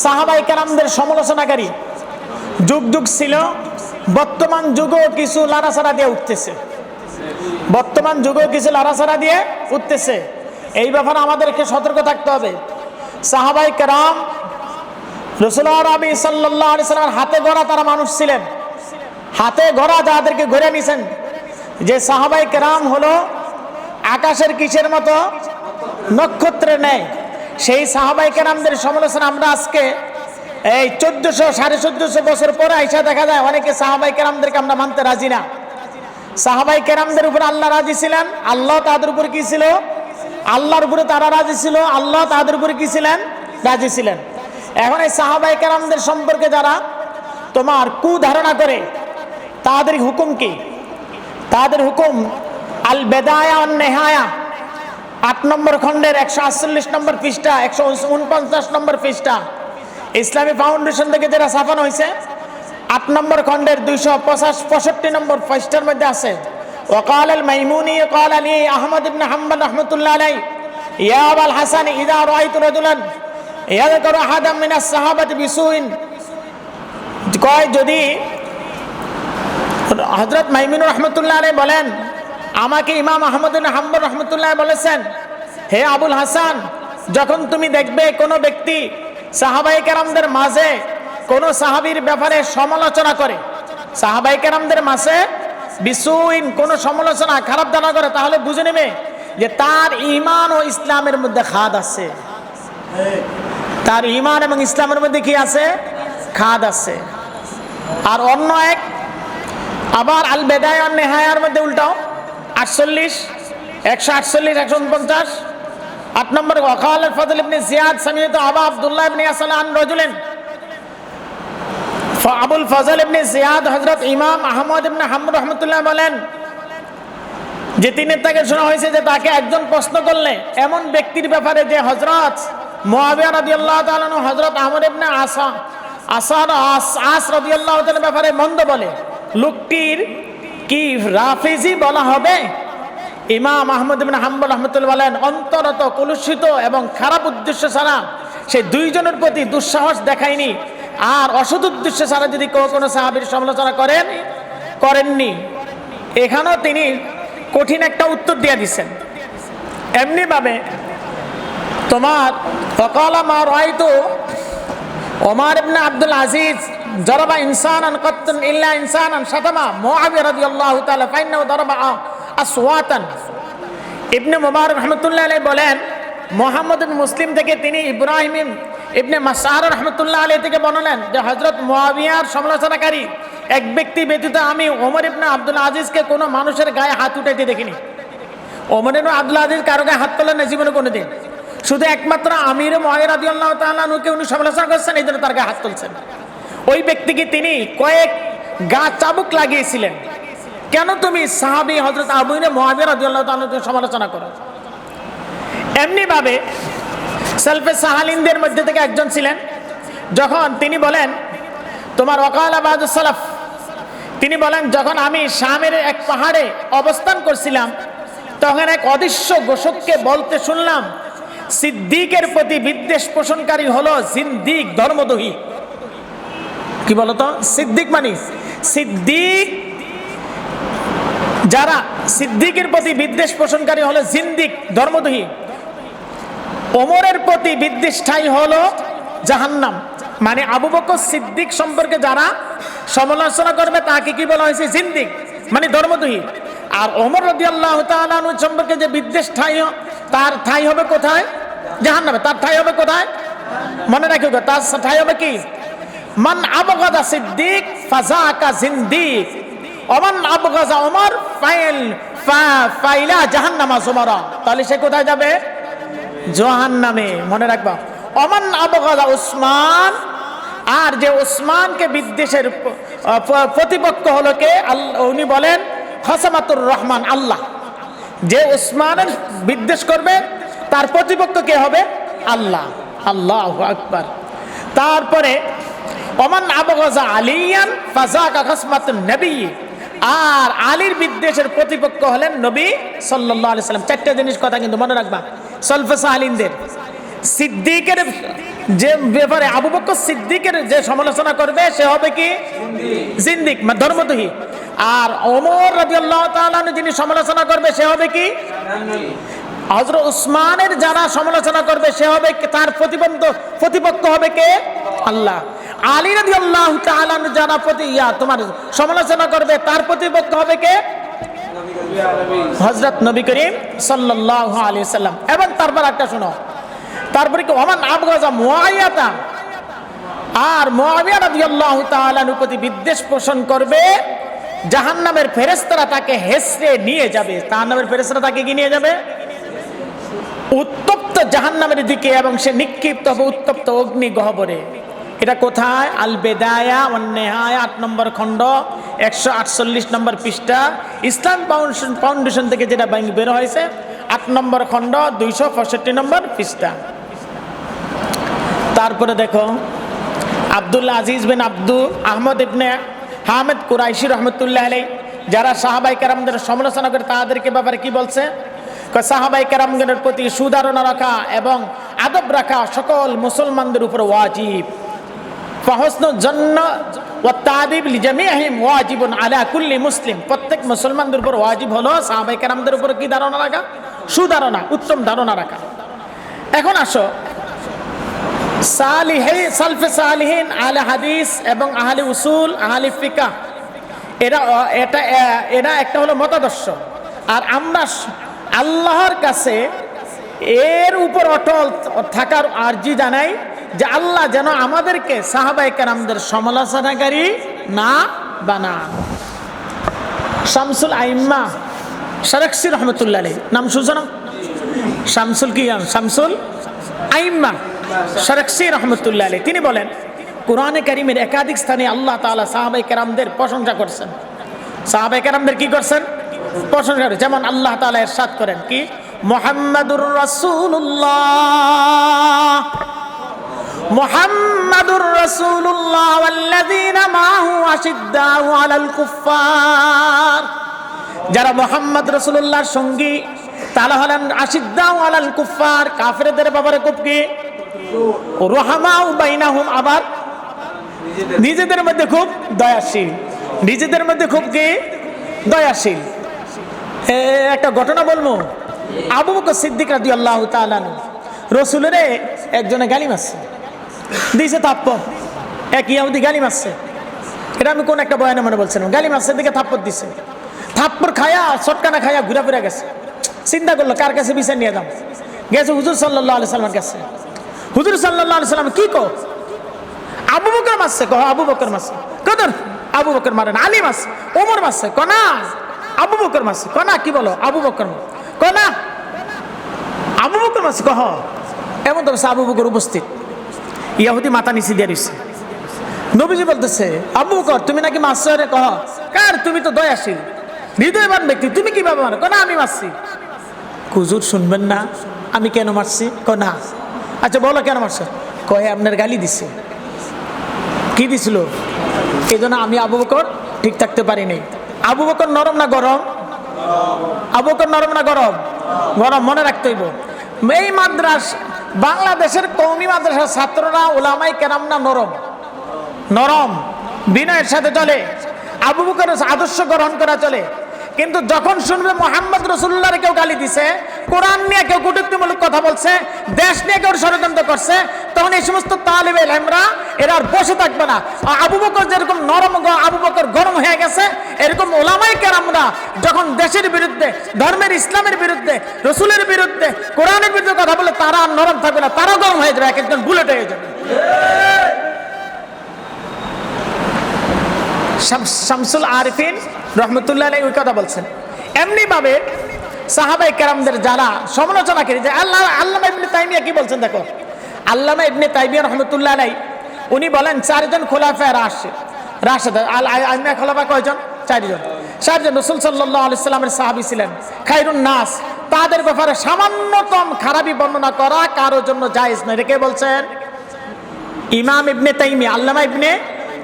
সাহাবায়ে কেরামদের সমালোচনাকারী যুগ যুগ ছিল, বর্তমান যুগেও কিছু লাড়াছাড়া দিয়ে উঠতেছে, বর্তমান যুগেও কিছু লাড়াছাড়া দিয়ে উঠতেছে। এই ব্যাপারে আমাদেরকে সতর্ক থাকতে হবে। সাহাবায়ে কেরাম রাসূলুল্লাহ নবী সাল্লাল্লাহু আলাইহি সাল্লামের হাতে গড়া তারা মানুষ ছিলেন, হাতে গড়া যাদেরকে গড়ে নিয়েছেন, যে সাহাবায়ে কেরাম হলো আকাশের কিসের মতো, নক্ষত্রের ন্যায়। সেই সাহাবায়ে কেরামদের সমালোচনা আমরা আজকে এই 1400-1450 বছর পরে আইসা দেখা যায় অনেকে সাহাবায়ে কেরামদেরকে আমরা মানতে রাজি না। সাহাবায়ে কেরামদের উপর আল্লাহ রাজি ছিলেন, আল্লাহ তাদের উপর কি ছিল, আল্লাহর উপরে তারা রাজি ছিল, আল্লাহ তাদের উপরে কি ছিলেন, রাজি ছিলেন। এখন এই সাহাবায়ে কেরামদের সম্পর্কে যারা তোমার কুধারণা করে, তাদের হুকুম কি? তাদের হুকুম আল বেদায়া ওয়ান নেহায়া 8 নম্বর খণ্ডের 148 নম্বর পৃষ্ঠা, 149 নম্বর পৃষ্ঠা, ইসলামী ফাউন্ডেশন থেকে যেটা ছাপানো হয়েছে 8 নম্বর খণ্ডের 265 নম্বর পৃষ্ঠার মধ্যে আছে। ওয়াকাল আল মাইমুনি ক্বাল আলী আহমদ ইবনে হাম্বল রাহমাতুল্লাহ আলাইহি ইয়া আবুল হাসান ইযা রাআইতু রাজুলান ইয়াযকুরু আহাদাম মিনাস সাহাবাতি বিসুইন, কয় যদি হযরত মাইমুন রাহমাতুল্লাহ আলাইহি বলেন, আমাকে ইমাম আহমদ ইবনে হাম্বল রাহমাতুল্লাহ বলেছেন, হে আবুল হাসান, যখন তুমি দেখবে কোনো ব্যক্তি সাহাবায়ে কেরামদের মাঝে কোনো সাহাবীর ব্যাপারে সমালোচনা করে, সাহাবায়ে কেরামদের মাঝে বিসুইন কোনো সমালোচনা, খারাপ ধারণা করে, তাহলে বুঝে নেবে যে তার ঈমান ও ইসলামের মধ্যে খাদ আছে, তার ঈমান এবং ইসলামের মধ্যে কি আছে, খাদ আছে। আর অন্য এক আবার আল বেদায়া ওয়ান নেহায়ার মধ্যে উল্টাও 148 149 8 নম্বর ওয়াকাল আল ফাদল ইবনে জিয়াদ সামিয়তু আবা আব্দুল্লাহ ইবনে ইয়াসাল আন রাজুলিন, আবুল ফজল ইবনে জিয়াদ হযরত ইমাম আহমদ ইবনে হাম্বল রাহমাতুল্লাহ বলেন যে তিনি তাকে শোনা হয়েছে যে তাকে একজন প্রশ্ন করলে এমন ব্যক্তির ব্যাপারে যে হযরত মুয়াবিয়া রাদিয়াল্লাহু তাআলা আনহু হযরত আমর ইবনে আস রাদিয়াল্লাহু তাআলার ব্যাপারে মন্দ বলে, লোকটির কি রাফিজি বলা হবে? ইমাম আহমদ ইবনে হাম্বল রাহমাতুল্লাহ বলেন, অন্তরত কলুষিত এবং খারাপ উদ্দেশ্য ছাড়া সে দুইজনের প্রতি দুঃসাহস দেখায়নি, আর অসৎ উদ্দেশ্য ছাড়া যদি কোনো সাহাবীর সমালোচনা করেননি। এখানেও তিনি কঠিন একটা উত্তর দিয়ে দিচ্ছেন। এমনি ভাবে তোমার ওয়াকালা মা রাআইতু ওমর ইবনে আব্দুল আজিজ জরাবা ইনসানান কাত্তুন ইল্লা ইনসানান শাতামা মুআবিয়া রাদিয়াল্লাহু তাআলা ফাইন্নাহু দারাবা আসওয়াতান। ইবনে মুবারক রাহমাতুল্লাহ আলাইহি বলেন, মুহাম্মদ ইবনে মুসলিম থেকে তিনি ইব্রাহিম ইবনে মাসআর রাহমাতুল্লাহ আলাইহি থেকে বর্ণনা যে হযরত মুআবিয়ার সমালোচনাকারী এক ব্যক্তি ব্যতীত আমি ওমর ইবনে আব্দুল আজিজকে কোনো মানুষের গায়ে হাত উঠাইতে দেখিনি। ওমর ইবনে আব্দুল আজিজ কারো গায়ে হাত তোলেন না জীবনে কোনোদিন, শুধু একমাত্র আমির মুআবিয়া রাদিয়াল্লাহু তাআলা আনহুকে উনি সমালোচনা করছেন, এই জন্য তার গায়ে হাত তুলছেন। ওই ব্যক্তিকে তিনি কয়েক গা চাবুক লাগিয়েছিলেন, কেন তুমি সাহাবী হযরত আবু মুআবিয়া রাদিয়াল্লাহু তাআলা আনহুকে সমালোচনা করো? এমনি ভাবে সালফে সাহালিনদের মধ্যে থেকে একজন ছিলেন, যখন তিনি বলেন তোমার ওয়াকালা বাদুস সালাফ, তিনি বলেন যখন আমি শামের এক পাহাড়ে অবস্থান করছিলাম, তখন এক অদৃশ্য ঘোষককে বলতে শুনলাম, সিদ্দিকের প্রতি বিদ্বেষ পোষণকারী হলো জিন্দিক, ধর্মদ্রোহী। কি বলতো সিদ্দিক মানে? সিদ্দিক, যারা সিদ্দিকের প্রতি বিদ্বেষ পোষণকারী হলো জিন্দিক, ধর্মদ্রোহী। ওমরের প্রতি বিদ্বেষটাই হলো জাহান্নাম। মানে আবু বকর সিদ্দিক সম্পর্কে যারা সমালোচনা করবে তাকে কি বলা হয়েছে? জিন্দিক, মানে ধর্মদ্রোহী। আর ওমর রাদিয়াল্লাহু তাআলা আনহু সম্পর্কে যে বিদ্বেষ তার ঠাঁই হবে কোথায়? জাহান্নামে। তার ঠাঁই হবে কোথায়? মনে রাখিও, তার ঠাঁই হবে কি? মান আবগাদা সিদ্দিক ফাযাকা জিন্দিক ওমান আবগাজা ওমর ফাইলা জাহান্নামা যুমারা। তাহলে সে কোথায় যাবে? জাহান্নামে। মনে রাখবা। ওমান আবগাজা উসমান, আর যে উসমানকে বিদ্বেষের প্রতিপক্ষ হলো কে? উনি বলেন খসামাতুর রহমান, আল্লাহ। যে উসমানের বিদ্বেষ করবে তার প্রতিপক্ষ কে হবে? আল্লাহ। আল্লাহু আকবার। তারপরে ওমান আবগাজা আলিয়ান ফাযাকা খসমাতুন নবী, আর আলীর বিদ্বেষের প্রতিপক্ষ হলেন নবী সাল্লাল্লাহু আলাইহি সাল্লাম। চারটা জিনিস কথা কিন্তু মনে রাখবা সালফে সাহালিনদের। সিদ্দিকের যে ব্যাপারে আবু বকর সিদ্দিকের যে সমালোচনা করবে সে হবে কি জিন্দিক, ধর্মদ্রোহী। আর ওমর রাদিয়াল্লাহু তাআলা যিনি সমালোচনা করবে সে হবে কি হযরত উসমানের যারা সমালোচনা করবে সে হবে তার প্রতিপক্ষ হবে কে আল্লাহ। আলী রাদিয়াল্লাহু তাআলা যারা তোমার সমালোচনা করবে তার প্রতিপক্ষ হবে কে হযরত নবী করিম সাল্লাল্লাহু আলাইহি সাল্লাম। এবং তারপর একটা শোনো, তারপরে কি ওমান আবগাজা মুআইয়াতা, আর মুআবিয়া রাদিয়াল্লাহু তাআলার প্রতি বিদ্বেষ পোষণ করবে জাহান্নামের ফেরেশতারা তাকে হেসড়ে নিয়ে যাবে। জাহান্নামের ফেরেশতারা তাকে কি নিয়ে যাবে উত্তপ্ত জাহান্নামের দিকে, এবং সে নিক্ষিপ্ত হবে উত্তপ্ত অগ্নি গহ্বরে। এটা কোথায়? আল বেদায়া ওয়ান নেহায়া 8 নম্বর খণ্ড 148 নম্বর পৃষ্ঠা, ইসলাম ফাউন্ডেশন থেকে যেটা বের হয়েছে 8 নম্বর খণ্ড 265 নম্বর পৃষ্ঠা। তারপরে দেখো আব্দুল্লাহ আজিজ বিন আব্দুল আহমদ ইবনে হামিদ কুরাইশি রহমতুল্লাহ আলাইহি যারা সাহাবায়ে কেরামদের সমালোচনা করে তাদেরকে ব্যাপারে কি বলছে? সাহাবায়ে কেরামদের প্রতি সুধারণা রাখা এবং আদব রাখা সকল মুসলমানদের উপর ওয়াজিব। ফাহসনুল জান্নাহ ওয়া তাদিব লিজামিহিম ওয়াজিবুন আলা কুল্লি মুসলিম, প্রত্যেক মুসলমানদের উপর ওয়াজিব হলো সাহাবায়ে কেরামদের উপর কি ধারণা রাখা? সুধারণা, উত্তম ধারণা রাখা। এখন আসো সালফে সালিহিন, আহলে হাদিস এবং আহলে উসুল, আহলে ফিকহ, এরা একটা হলো মতাদর্শ। আর আমরা আল্লাহর কাছে এর উপর অটল থাকার আরজি জানাই যে আল্লাহ যেন আমাদেরকে সাহাবায়ে কেরামদের সমালোচনাকারী না বানান। শামসুল আইম্মা সারাকসি রহমতুল্লাহ আলাইহি নাম শুনছো না? শামসুল আইম্মা সারাকসি রহমতুল্লাহ আলাইহি তিনি বলেন কোরআনে কারীমের একাধিক স্থানে আল্লাহ তাআলা সাহাবায়ে কেরামদের প্রশংসা করছেন। সাহাবায়ে কেরামদের কি করছেন? প্রশংসা করেন। যেমন আল্লাহ তাআলা ইরশাদ করেন কি মুহাম্মাদুর রাসূলুল্লাহ ওয়াল্লাযীনা মাহু আশিদ্দাউ আলাল কুফফার, যারা মুহাম্মদ রাসূলুল্লাহর সঙ্গী তারা হলেন আশিদ্দাউ আলাল কুফফার, কাফেরদের ব্যাপারে খুব কি রুহামাউ বাইনাহুম, আবার নিজেদের মধ্যে খুব দয়াশীল, নিজেদের মধ্যে খুব কি দয়াশীল। একটা ঘটনা বলবো, আবু বকর সিদ্দিক রাদিয়াল্লাহু তাআলা রাসূলের একজনে গালি মারছে, দিয়েছে থাপ্পড়, এক ইহুদি গালি মারছে। এটা আমি কোন একটা বয়ানে মনে বলছিলাম, গালি মারছে দিকে থাপ্পড় দিছে, থাপ্পড় খায়া চটকানা খায়া ঘুরা ফিরে গেছে। চিন্তা করলো কার কাছে বিচার নিয়ে যাম, গেছে হুজুর সাল্লাল্লাহু আলাইহি সাল্লামের কাছে। হুজুর সাল্লাল্লাহু আলাইহি সাল্লাম কি কো? আবু বকর মারছে, কহ আবু বকর মারছে, কদর আবু বকর মারেন, আলী মারছে, ওমর মারছে, কনা আবু বকর মারছে, কনা কি বলো আবু বকর, কনা আবু বকর মারছে, কহ এমন তো আবু বকর উপস্থিত, ইহুদি মাথা নিচে দিয়ে দিচ্ছে। নবীজি বলতেছে আবু বকর তুমি নাকি মারছো? রে কহ কার, তুমি তো দয়াশীল হৃদয়বান ব্যক্তি, তুমি কিভাবে মারো? কনা আমি মারছি। হুজুর শুনবেন না আমি কেন মারছি? কনা আচ্ছা বলো কেন মারছো? কয়ে আপনার গালি দিছে। কি দিছিল? এই জন্য আমি আবু বকর ঠিক থাকতে পারিনি। আবু বকর নরম না গরম? আবু বকর নরম না গরম? গরম, মনে রাখতে হইব। এই বাংলাদেশের কওমি মাদ্রাসার ছাত্ররা উলামায়ে কেরাম না নরম, নরম বিনয়ের সাথে চলে, আবু বকরের আদর্শ গ্রহণ করা চলে। কিন্তু যখন শুনবে মুহাম্মদ রাসূলুল্লাহর কেউ গালি দিছে, কোরআন নিয়ে কেউ কটূক্তিমূলক কথা বলছে, দেশ নিয়ে কেউ ষড়যন্ত্র করছে, তখন এই সমস্ত তালিবে ইলমরা এরা আর বসে থাকবে না। আবু বকর যেরকম নরম, আবু বকর গরম হয়ে গেছে, এরকম উলামায়ে কেরামরা যখন দেশের বিরুদ্ধে, ধর্মের ইসলামের বিরুদ্ধে, রাসূলের বিরুদ্ধে, কোরআনের বিরুদ্ধে কথা বলে তারা আর নরম থাকবে না, তারা গরম হয়ে যাবে, এক একজন বুলেট হয়ে যাবে। শামসুল আরিফিন রহমতুল্লাহ আলাইহি ওই কথা বলছেন। এমনি ভাবে সাহাবায়ে কেরামদের যারা সমালোচনা করে, যে আল্লামা ইবনে তাইমিয়া কি বলছেন দেখো, আল্লামা ইবনে তাইমিয়া রহমতুল্লাহ আলাইহি উনি বলেন 4 জন খোলাফায়ে রাশিদ, আইম্মা খোলাফা কয়জন? 4 জন। 4 জন রাসূল সাল্লাল্লাহু আলাইহি সাল্লামের সাহাবী ছিলেন, খায়রুন নাস। তাদের ব্যাপারে সামান্যতম খারাপি বর্ণনা করা কারো জন্য জায়েজ নয়। কে বলছেন? ইমাম ইবনে তাইমিয়া, আল্লামা ইবনে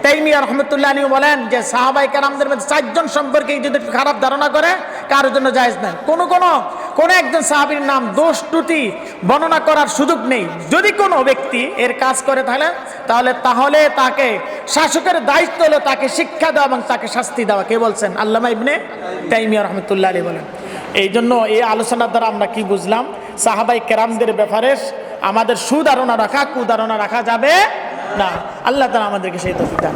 তাইমিয়া রহমতুল্লাহ আলাইহি বলেন যে সাহাবায়ে কেরামদের মধ্যে 4 জন সম্পর্কে যদি খারাপ ধারণা করে কারোর জন্য জায়েজ নাই। কোন কোন একজন সাহাবীর নাম দোষ ত্রুটি বর্ণনা করার সুযোগ নেই। যদি কোনো ব্যক্তি এর কাজ করে তাহলে তাকে শাসকের দায়িত্ব হলো তাকে শিক্ষা দেওয়া এবং তাকে শাস্তি দেওয়া। কে বলছেন? আল্লামা ইবনে তাইমিয়া রাহমাতুল্লাহ আলাইহি বলেন। এই জন্য এই আলোচনার দ্বারা আমরা কি বুঝলাম? সাহাবাই কেরামদের ব্যাপারে আমাদের সুধারণা রাখা, কুধারণা রাখা যাবে না। আল্লাহ তাআলা আমাদেরকে সেই তৌফিক দান।